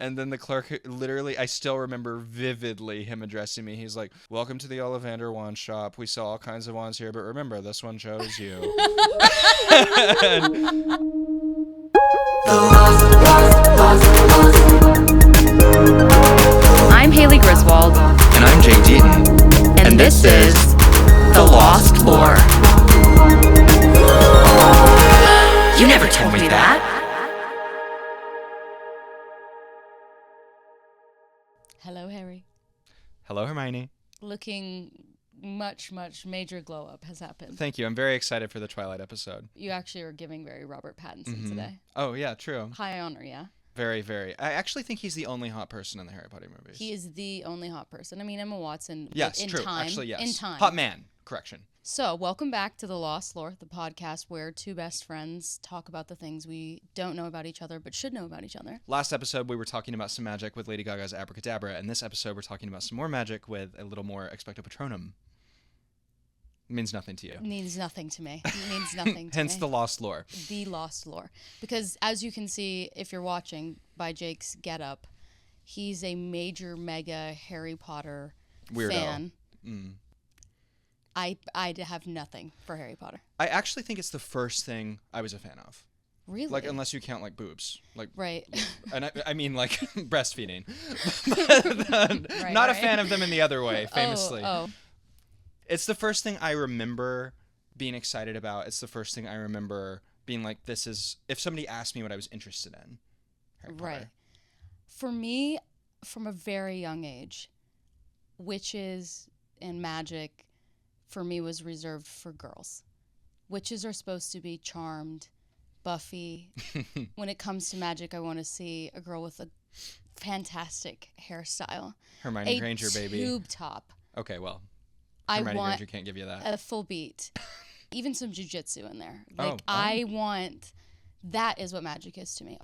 And then the clerk, literally, I still remember vividly him addressing me. He's like, "Welcome to the Ollivander wand shop. We sell all kinds of wands here, but remember, this one chose you." I'm Haley Griswold. And I'm Jake Deaton. And this is The Lost Lore. You never told me that. Hello, Harry. Hello, Hermione. Looking much major glow up has happened. Thank you. I'm very excited for the Twilight episode. You actually are giving very Robert Pattinson today. Oh, yeah, true. High honor, yeah. Very, very. I actually think he's the only hot person in the Harry Potter movies. He is the only hot person. I mean, Emma Watson. Yes, in true. Time, Actually, yes. In time. Hot man. Correction. So, welcome back to The Lost Lore, the podcast where two best friends talk about the things we don't know about each other but should know about each other. Last episode, we were talking about some magic with Lady Gaga's Abracadabra, and this episode, we're talking about some more magic with a little more Expecto Patronum. It means nothing to you. It means nothing to me. It means nothing to Hence me. the Lost Lore. The Lost Lore. Because as you can see, if you're watching by Jake's getup, he's a major, mega Harry Potter Weirdo. fan. I have nothing for Harry Potter. I actually think it's the first thing I was a fan of. Really? Like, unless you count, like, boobs. Like, Right. And I mean, like, breastfeeding. Right, Not a right. fan of them in the other way, famously. Oh. It's the first thing I remember being excited about. It's the first thing I remember being like, this is, if somebody asked me what I was interested in. Harry Potter. Right. For me, from a very young age, witches and magic for me was reserved for girls. Witches are supposed to be charmed, Buffy. When it comes to magic, I want to see a girl with a fantastic hairstyle. Hermione Granger, baby. A tube top. Okay, well, I Hermione want Granger can't give you that. a full beat. Even some jujitsu in there. Oh, Like, I want... That is what magic is to me.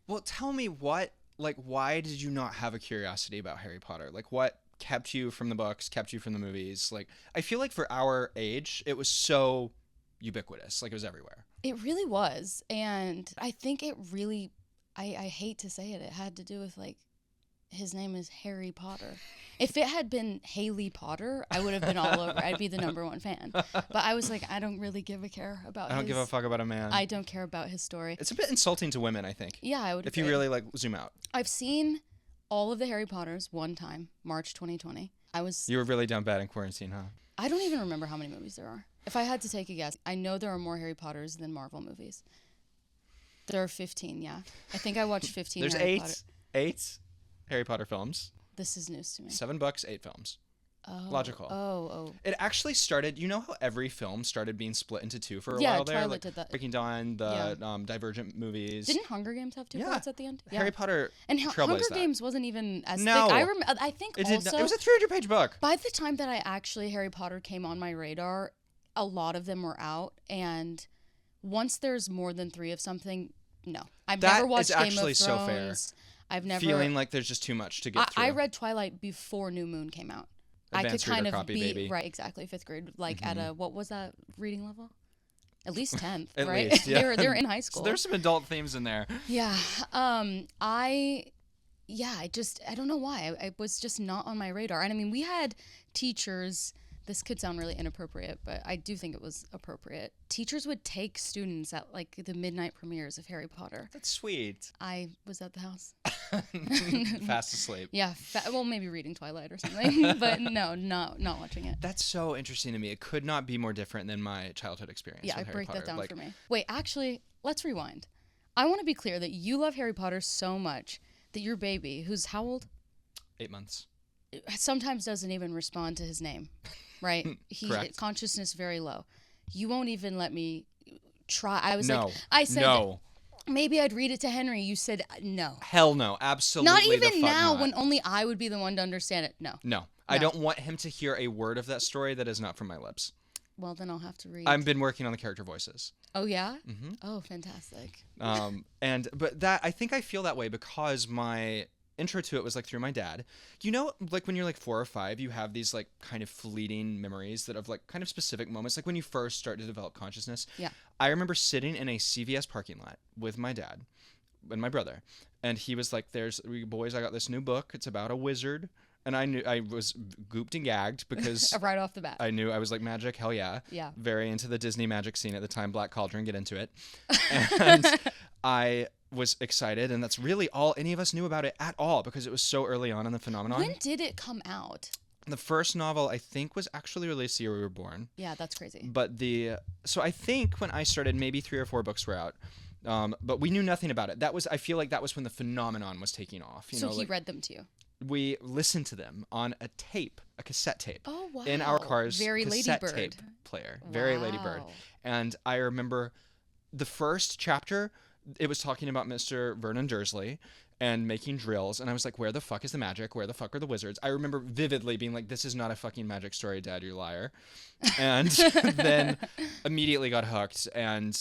Well, tell me why did you not have a curiosity about Harry Potter? Like, what kept you from the books, kept you from the movies? Like, I feel like for our age, it was so ubiquitous. Like, it was everywhere. It really was. And I think it really, I hate to say it, it had to do with, like, his name is Harry Potter. If it had been Haley Potter, I would have been all over. I'd be the #1 fan. But I was like, I don't really give a care about I don't give a fuck about a man. I don't care about his story. It's a bit insulting to women, I think. Yeah, I would If you really, like, zoom out. I've seen all of the Harry Potters one time, March 2020. You were really down bad in quarantine, huh? I don't even remember how many movies there are. If I had to take a guess, I know there are more Harry Potters than Marvel movies. There are 15, yeah. I think I watched 15 There's Harry Potter. eight Harry Potter films. This is news to me. $7, 8 films. Oh, Logical. Oh. It actually started, you know how every film started being split into two for a Yeah, while there? Twilight Like did that. Breaking Dawn, the Divergent movies. Didn't Hunger Games have two Yeah. plots at the end? Harry Potter And trailblazed Hunger that. Games wasn't even as No. thick. I think It also... did. It was a 300-page book. By the time that Harry Potter came on my radar, a lot of them were out. And once there's more than 3 of something, no. I've That never watched is Game actually of so Thrones. fair. I've never... Feeling like there's just too much to get through. I read Twilight before New Moon came out. Advanced I could kind reader of copy, be baby. right, exactly, 5th grade, like at a what was that redung level? At least 10th, At right? least, yeah. They're in high So school. there's some adult themes in there. Yeah. I don't know why. I was just not on my radar. And I mean, we had teachers, this could sound really inappropriate, but I do think it was appropriate. Teachers would take students at like the midnight premieres of Harry Potter. That's sweet. I was at the house. Fast asleep. Yeah. Well, maybe reading Twilight or something, but no, not watching it. That's so interesting to me. It could not be more different than my childhood experience Yeah, with Harry break Potter. that down Like, for me. Wait, actually, let's rewind. I want to be clear that you love Harry Potter so much that your baby, who's how old? 8 months. Sometimes doesn't even respond to his name, right? Correct. Consciousness very low. You won't even let me try. I was No. like, I said, No. maybe I'd read it to Henry. You said no. Hell no. Absolutely Not the even fuck now not. when only I would be the one to understand it. No. No. I don't want him to hear a word of that story that is not from my lips. Well, then I'll have to read. I've been working on the character voices. Oh, yeah? Mm-hmm. Oh, fantastic. But that, I think I feel that way because my intro to it was like through my dad. You know, like when you're like 4 or 5, you have these like kind of fleeting memories that of like kind of specific moments, like when you first start to develop consciousness. Yeah. I remember sitting in a CVS parking lot with my dad, my brother, and he was like, boys, I got this new book. It's about a wizard. And I was gooped and gagged because right off the bat. I knew I was like, magic, hell yeah. Yeah. Very into the Disney magic scene at the time, Black Cauldron, get into it. And I was excited, and that's really all any of us knew about it at all because it was so early on in the phenomenon. When did it come out? The first novel, I think, was actually released the year we were born. Yeah, that's crazy. But so I think when I started, maybe 3 or 4 books were out. But we knew nothing about it. I feel like that was when the phenomenon was taking off. So he read them to you? We listened to them on a cassette tape. Oh, wow. In our car's Very cassette Ladybird. tape player. Very Wow. Ladybird. And I remember the first chapter, it was talking about Mr. Vernon Dursley and making drills. And I was like, where the fuck is the magic? Where the fuck are the wizards? I remember vividly being like, this is not a fucking magic story, Dad, you liar. And then immediately got hooked and,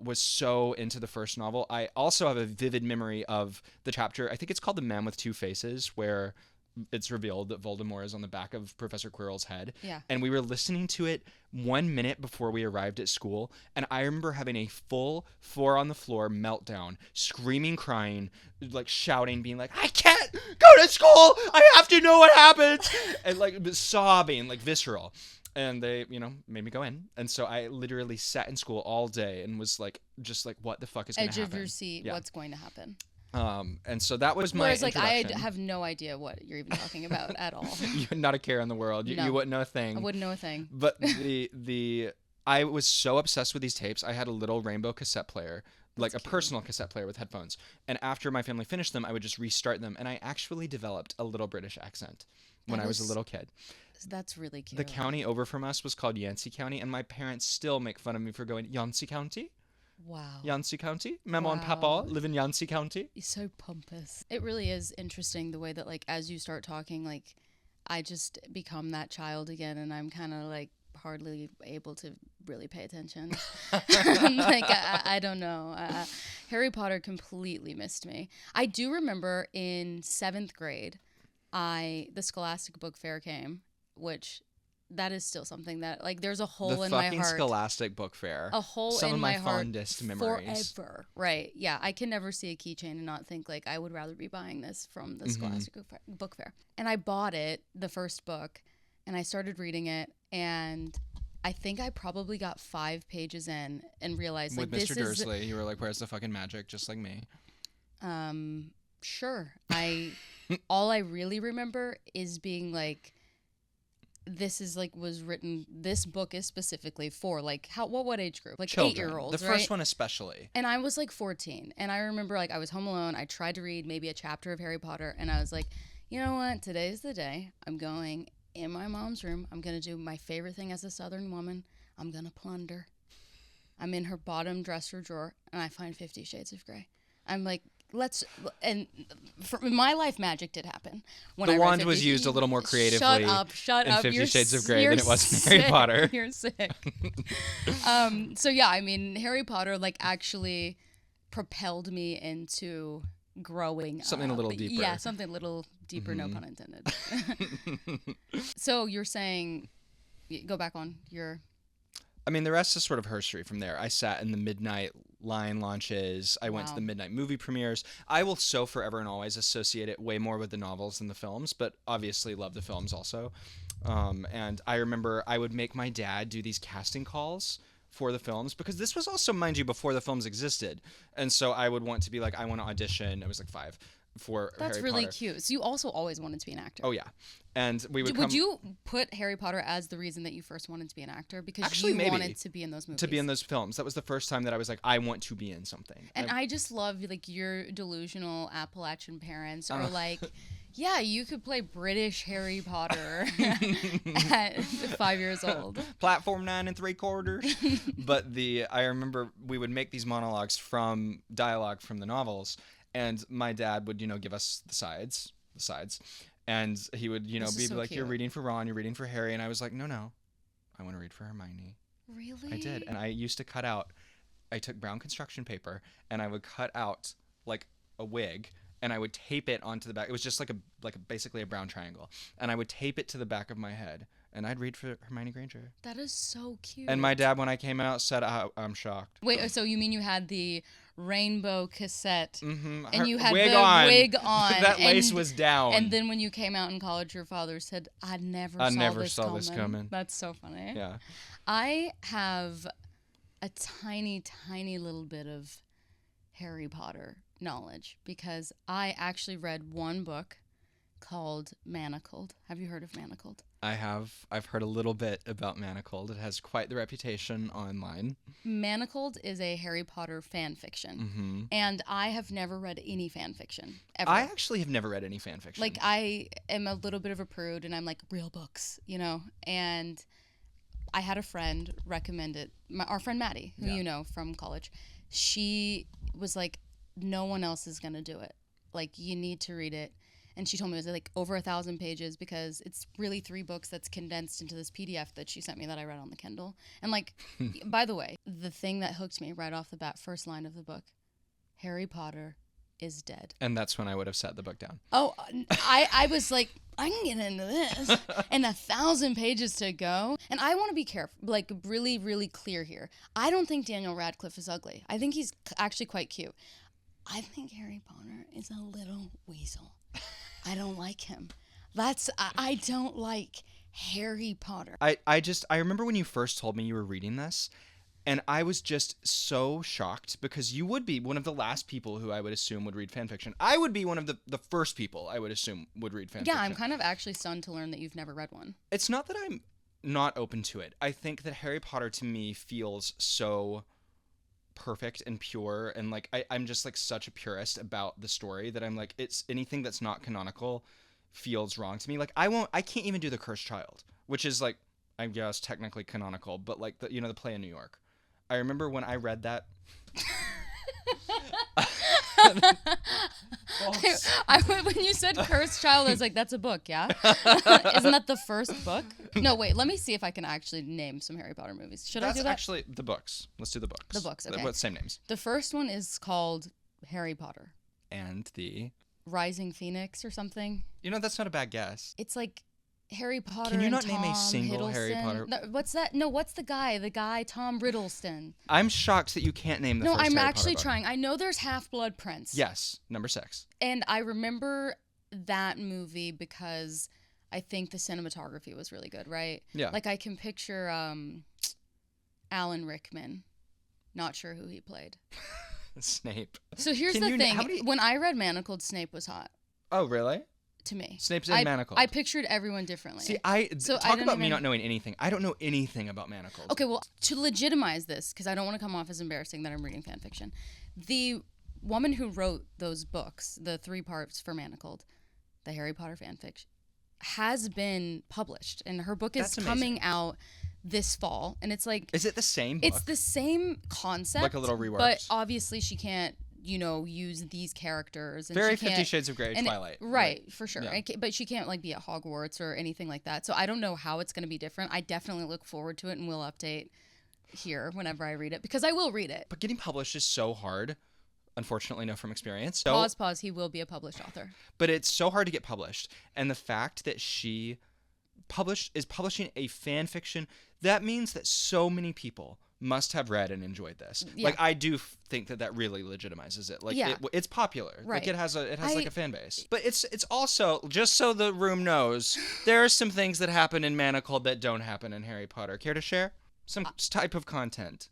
was so into the first novel. I also have a vivid memory of the chapter, I think it's called The Man with Two Faces, where it's revealed that Voldemort is on the back of Professor Quirrell's head. Yeah. And we were listening to it 1 minute before we arrived at school. And I remember having a full 4 on the floor meltdown, screaming, crying, like shouting, being like, I can't go to school. I have to know what happens. And like sobbing, like visceral. And they, made me go in. And so I literally sat in school all day and was like, just like, what the fuck is going to happen? Edge of your seat. Yeah. What's going to happen? And so that was my Whereas, like, I introduction. have no idea what you're even talking about at all. You're not a care in the world. You wouldn't know a thing. I wouldn't know a thing. But I was so obsessed with these tapes. I had a little rainbow cassette player, like a personal cassette player with headphones. And after my family finished them, I would just restart them. And I actually developed a little British accent when I was a little kid. That's really cute. The county over from us was called Yancey County, and my parents still make fun of me for going, Yancey County? Wow. Yancey County? Mama and Papa live in Yancey County? He's so pompous. It really is interesting the way that, like, as you start talking, like, I just become that child again, and I'm kind of, like, hardly able to really pay attention. Like, I don't know. Harry Potter completely missed me. I do remember in 7th grade, the Scholastic Book Fair came, which... that is still something that, like, there's a hole in my heart. The fucking Scholastic Book Fair. A hole Some in of my my heart fondest memories. forever. Right. Yeah. I can never see a keychain and not think, like, I would rather be buying this from the Scholastic Book Fair. And I bought it, the first book, and I started reading it, and I think I probably got 5 pages in and realized, like, With this Mr. Dursley, you were like, where's the fucking magic? Just like me. Sure. All I really remember is being like, this book is specifically for, like, what age group? Like, Children. 8-year-olds, The right? first one especially. And I was like 14. And I remember, like, I was home alone. I tried to read maybe a chapter of Harry Potter. And I was like, you know what? Today's the day. I'm going in my mom's room. I'm going to do my favorite thing as a Southern woman. I'm going to plunder. I'm in her bottom dresser drawer. And I find 50 Shades of Grey. I'm like, and for my life, magic did happen. When the I read wand 50, was used a little more creatively. Shut in up. 50 You're Shades of Grey you're than it was in sick. Harry Potter. You're sick. So yeah, I mean, Harry Potter, like, actually propelled me into growing Something up. a little deeper. Yeah, something a little deeper, no pun intended. So you're saying, go back on your... I mean, the rest is sort of history from there. I sat in the midnight line launches. I went to the midnight movie premieres. I will so forever and always associate it way more with the novels than the films, but obviously love the films also. And I remember I would make my dad do these casting calls for the films, because this was also, mind you, before the films existed. And so I would want to be like, I want to audition. I was like 5 for That's Harry really Potter. cute. So you also always wanted to be an actor. Oh, yeah. And we would Would you put Harry Potter as the reason that you first wanted to be an actor? Because Actually, you maybe. wanted to be in those movies. To be in those films. That was the first time that I was like, I want to be in something. And I just love, like, your delusional Appalachian parents are like, yeah, you could play British Harry Potter at 5 years old. Platform 9 3/4. But I remember we would make these monologues from dialogue from the novels, and my dad would, give us the sides, and he would, be so like, cute. you're reading for Ron, you're reading for Harry, and I was like, no, I want to read for Hermione. Really? I did, and I used to I took brown construction paper, and I would cut out, like, a wig, and I would tape it onto the back. It was just like basically a brown triangle, and I would tape it to the back of my head, and I'd read for Hermione Granger. That is so cute. And my dad, when I came out, said, I'm shocked. Wait, so you mean you had the rainbow cassette Mm-hmm. and you had wig the on. wig on. That lace was down. And then when you came out in college, your father said, I never saw this coming. That's so funny. Yeah. I have a tiny, tiny little bit of Harry Potter knowledge because I actually read one book called Manacled. Have you heard of Manacled? I have. I've heard a little bit about Manacled. It has quite the reputation online. Manacled is a Harry Potter fan fiction. Mm-hmm. And I have never read any fan fiction, ever. I actually have never read any fan fiction. Like, I am a little bit of a prude, and I'm like, real books, you know? And I had a friend recommend it. Our friend Maddie, who you know from college, she was like, no one else is going to do it. Like, you need to read it. And she told me it was like over 1,000 pages because it's really 3 books that's condensed into this PDF that she sent me that I read on the Kindle. And like, by the way, the thing that hooked me right off the bat, first line of the book, Harry Potter is dead. And that's when I would have set the book down. Oh, I was like, I can get into this. And 1,000 pages to go. And I want to be careful, like really, really clear here. I don't think Daniel Radcliffe is ugly. I think he's actually quite cute. I think Harry Potter is a little weasel. I don't like him. I don't like Harry Potter. I remember when you first told me you were reading this, and I was just so shocked because you would be one of the last people who I would assume would read fanfiction. I would be one of the first people I would assume would read fanfiction. Yeah, I'm kind of actually stunned to learn that you've never read one. It's not that I'm not open to it. I think that Harry Potter to me feels so perfect and pure, and like I'm just like such a purist about the story that I'm like, it's anything that's not canonical feels wrong to me. Like I can't even do The Cursed Child, which is like, I guess technically canonical, but like the play in New York. I remember when I read that. When you said Cursed Child, I was like, that's a book, yeah? Isn't that the first book? No, wait, let me see if I can actually name some Harry Potter movies. Should I do that? That's actually the books. Let's do the books. The books, okay. Same names. The first one is called Harry Potter. And the Rising Phoenix or something. That's not a bad guess. It's like Harry Potter. Can you and not Tom name a single Hiddleston. Harry Potter? No, what's that? No, what's the guy? The guy Tom Riddleston. I'm shocked that you can't name the No, first I'm Harry actually Potter book. trying. I know there's Half-Blood Prince. Yes, number 6. And I remember that movie because I think the cinematography was really good, right? Yeah. Like I can picture Alan Rickman. Not sure who he played. Snape. So here's the thing. When I read Manacled, Snape was hot. Oh, really? To me. Snape's in Manacled. I pictured everyone differently. See, talk about me not knowing anything. I don't know anything about Manacled. Okay, well, to legitimize this, because I don't want to come off as embarrassing that I'm reading fan fiction, the woman who wrote those books, the 3 parts for Manacled, the Harry Potter fanfic, has been published, and her book is coming out this fall, and it's like... Is it the same book? It's the same concept. Like a little reworked. But obviously she can't, use these characters. And Very she can't, 50 Shades of Grey, Twilight. Right, for sure. Yeah. But she can't, be at Hogwarts or anything like that. So I don't know how it's going to be different. I definitely look forward to it, and will update here whenever I read it, because I will read it. But getting published is so hard. Unfortunately, know from experience. Pause. He will be a published author. But it's so hard to get published. And the fact that she is publishing a fan fiction, that means that so many people must have read and enjoyed this. Yeah. Like, I do think that really legitimizes it. Like, it's popular. Right. Like, it has like a fan base. But it's also, just so the room knows, there are some things that happen in Manacled that don't happen in Harry Potter. Care to share? Some type of content.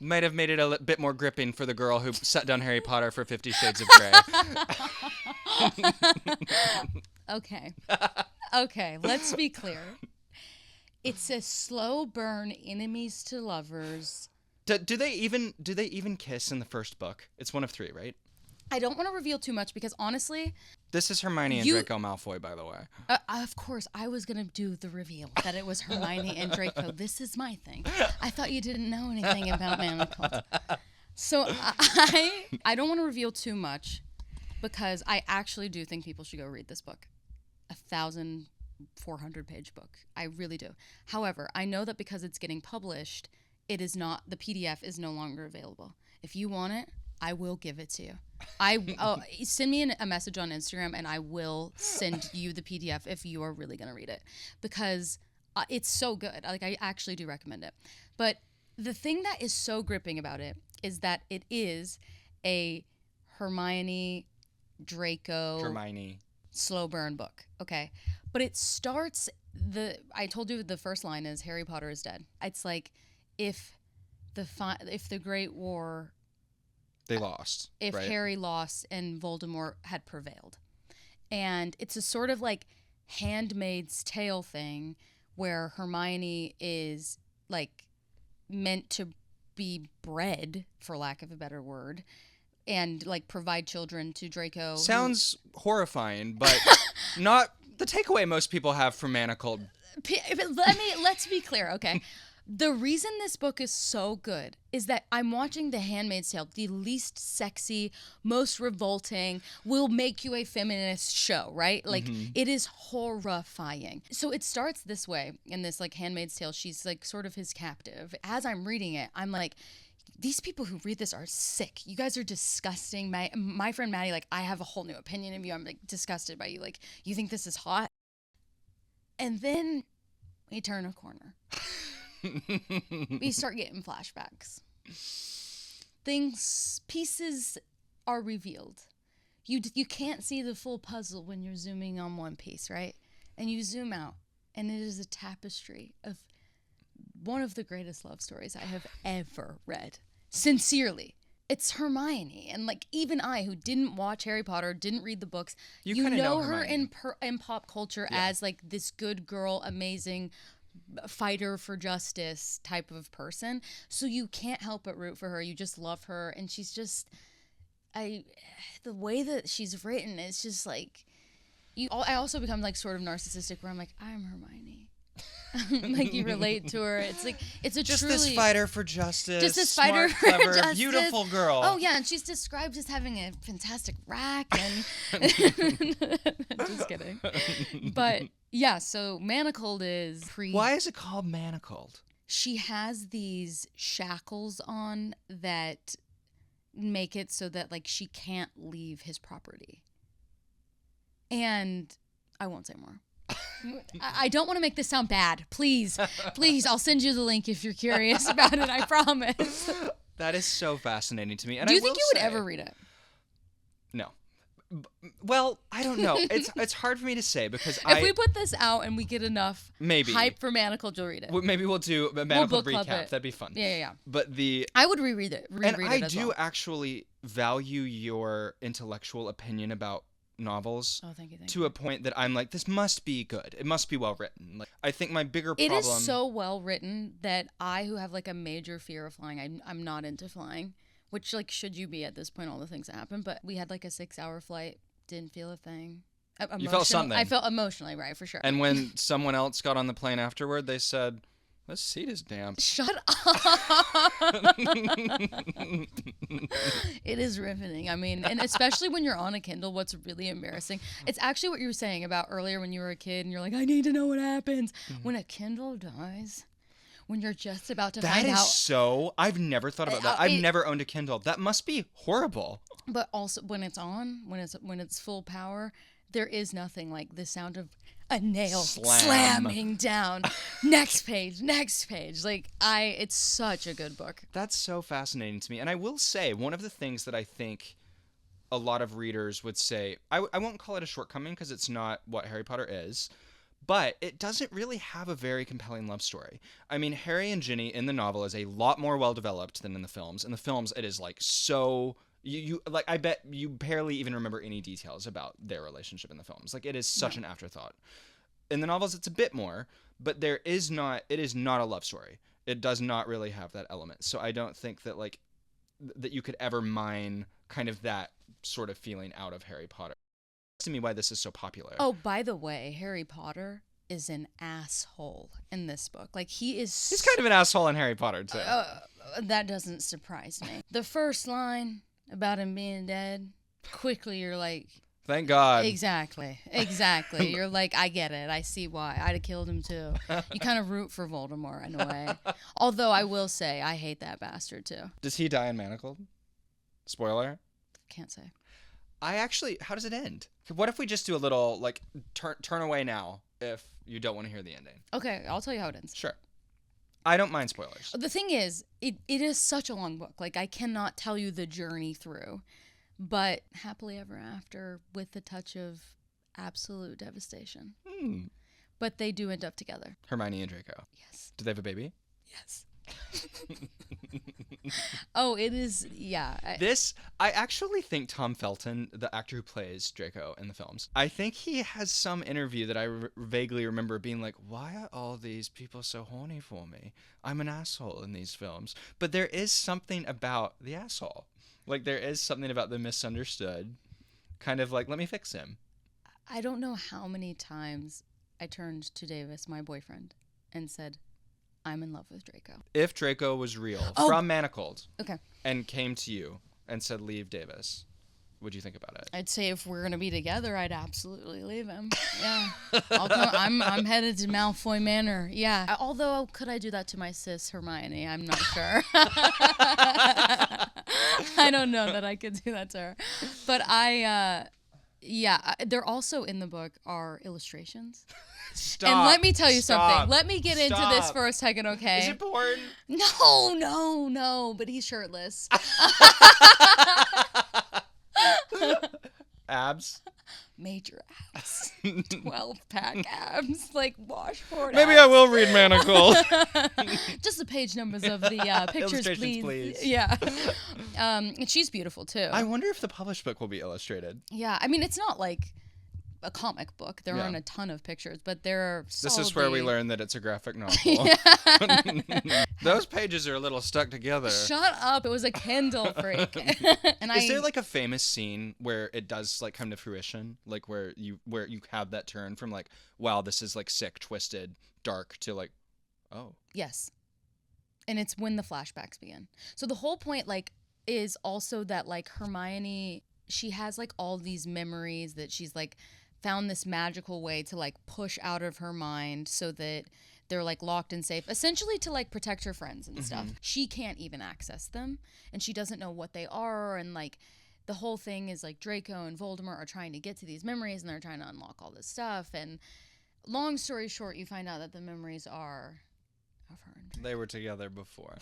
Might have made it a bit more gripping for the girl who sat down Harry Potter for 50 Shades of Grey. Okay, let's be clear. It's a slow burn, enemies to lovers. Do they even kiss in the first book? It's one of 3, right? I don't want to reveal too much because honestly... This is Hermione and Draco Malfoy, by the way. Of course, I was going to do the reveal that it was Hermione and Draco. This is my thing. I thought you didn't know anything about Manacled. So I don't want to reveal too much because I actually do think people should go read this book. 1,400-page book. I really do. However, I know that because it's getting published, it is not, the PDF is no longer available. If you want it, I will give it to you. Send me a message on Instagram and I will send you the PDF if you are really going to read it, because it's so good. Like, I actually do recommend it. But the thing that is so gripping about it is that it is a Hermione, Draco, slow burn book. Okay. But it starts, I told you the first line is Harry Potter is dead. It's like if the Great War, they lost. If right? Harry lost and Voldemort had prevailed. And it's a sort of like Handmaid's Tale thing where Hermione is like meant to be bred, for lack of a better word, and like provide children to Draco. Sounds horrifying, but not the takeaway most people have from Manacled. Let's be clear, okay? The reason this book is so good is that I'm watching The Handmaid's Tale, the least sexy, most revolting, will make you a feminist show, right? Like, it is horrifying. So it starts this way in this, like, Handmaid's Tale. She's, like, sort of his captive. As I'm reading it, I'm like, these people who read this are sick. You guys are disgusting. My friend Maddie, like, I have a whole new opinion of you. I'm, like, disgusted by you. Like, you think this is hot? And then we turn a corner. We start getting flashbacks. Pieces are revealed. You can't see the full puzzle when you're zooming on one piece, right? And you zoom out, and it is a tapestry of one of the greatest love stories I have ever read. Sincerely. It's Hermione. And like, even I, who didn't watch Harry Potter, didn't read the books, you know her in pop culture as like this good girl, amazing fighter for justice type of person. So you can't help but root for her. You just love her. And she's just, the way that she's written is just like, I also become like sort of narcissistic where I'm like, I'm Hermione. Like, you relate to her. It's like, it's a just truly, this fighter for justice, just this smart, fighter for clever, justice. beautiful girl. Oh yeah, and she's described as having a fantastic rack and just kidding. But yeah, so Manacled is Why is it called Manacled? She has these shackles on that make it so that like she can't leave his property. And I won't say more. I don't want to make this sound bad. Please, I'll send you the link if you're curious about it. I promise. That is so fascinating to me. And Do you think you would ever read it? No. Well, I don't know. It's hard for me to say because if we put this out and we get enough hype for Manacled, you'll read it. Maybe we'll do a Manacled recap. That'd be fun. Yeah. But I would reread it. I do actually value your intellectual opinion about novels thank you. To a point that I'm like, this must be good. It must be well written. Like, I think my bigger problem... It is so well written that I, who have like a major fear of flying, I'm not into flying, which like, should you be at this point, all the things that happen, but we had like a 6-hour flight, didn't feel a thing. You felt something. I felt emotionally, right, for sure. And when someone else got on the plane afterward, they said, this seat is damp. Shut up. It is riveting. I mean, and especially when you're on a Kindle, what's really embarrassing, it's actually what you were saying about earlier when you were a kid and you're like, I need to know what happens. When a Kindle dies, when you're just about to find out. That is so, I've never thought about that. I've never owned a Kindle. That must be horrible. But also when it's on, when it's full power, there is nothing like the sound of a nail slamming down. Next page. Like, it's such a good book. That's so fascinating to me. And I will say, one of the things that I think a lot of readers would say, I won't call it a shortcoming because it's not what Harry Potter is, but it doesn't really have a very compelling love story. I mean, Harry and Ginny in the novel is a lot more well-developed than in the films. In the films, it is like so... You like, I bet you barely even remember any details about their relationship in the films. Like, it is such an afterthought. In the novels, it's a bit more, but it is not a love story. It does not really have that element. So I don't think that like that you could ever mine kind of that sort of feeling out of Harry Potter. To me, why this is so popular. Oh, by the way, Harry Potter is an asshole in this book. Like, he's kind of an asshole in Harry Potter too. That doesn't surprise me. The first line about him being dead, quickly you're like, thank God. Exactly. You're like, I get it. I see why. I'd have killed him too. You kind of root for Voldemort in a way. Although I will say, I hate that bastard too. Does he die in Manacled? Spoiler? Can't say. I actually, how does it end? What if we just do a little, like, turn away now if you don't want to hear the ending? Okay, I'll tell you how it ends. Sure. I don't mind spoilers. The thing is, it is such a long book. Like, I cannot tell you the journey through. But happily ever after with a touch of absolute devastation. But they do end up together. Hermione and Draco. Yes. Do they have a baby? Yes. Oh, it is, yeah. I actually think Tom Felton, the actor who plays Draco in the films, I think he has some interview that I vaguely remember being like, why are all these people so horny for me? I'm an asshole in these films. But there is something about the asshole. Like, there is something about the misunderstood. Kind of like, let me fix him. I don't know how many times I turned to Davis, my boyfriend, and said, I'm in love with Draco. If Draco was real, from Manacled, and came to you and said, leave Davis, what'd you think about it? I'd say if we're going to be together, I'd absolutely leave him. Yeah. I'm headed to Malfoy Manor. Yeah. Although, could I do that to my sis, Hermione? I'm not sure. I don't know that I could do that to her. But there also in the book are illustrations. Stop. And let me tell you Stop. something. Let me get into this for a second, okay? Is it porn? No, but he's shirtless. Abs? Major abs. 12-pack abs. Like washboard Maybe abs. I will read Manacled. Just the page numbers of the pictures, please. Yeah. And she's beautiful, too. I wonder if the published book will be illustrated. Yeah. I mean, it's not like a comic book. There aren't a ton of pictures, but there are This is where we learn that it's a graphic novel. Those pages are a little stuck together. Shut up. It was a Kindle freak. Is there like a famous scene where it does like come to fruition? Like where you have that turn from like, wow, this is like sick, twisted, dark to like, oh. Yes. And it's when the flashbacks begin. So the whole point like is also that like Hermione, she has like all these memories that she's like found this magical way to like push out of her mind so that they're like locked and safe, essentially to like protect her friends and stuff. She can't even access them and she doesn't know what they are. And like the whole thing is like Draco and Voldemort are trying to get to these memories and they're trying to unlock all this stuff. And long story short, you find out that the memories are of her and Draco. They were together before.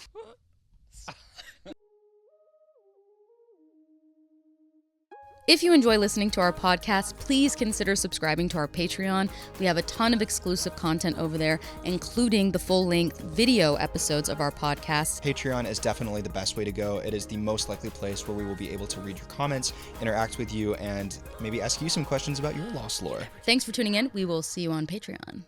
If you enjoy listening to our podcast, please consider subscribing to our Patreon. We have a ton of exclusive content over there, including the full-length video episodes of our podcast. Patreon is definitely the best way to go. It is the most likely place where we will be able to read your comments, interact with you, and maybe ask you some questions about your lost lore. Thanks for tuning in. We will see you on Patreon.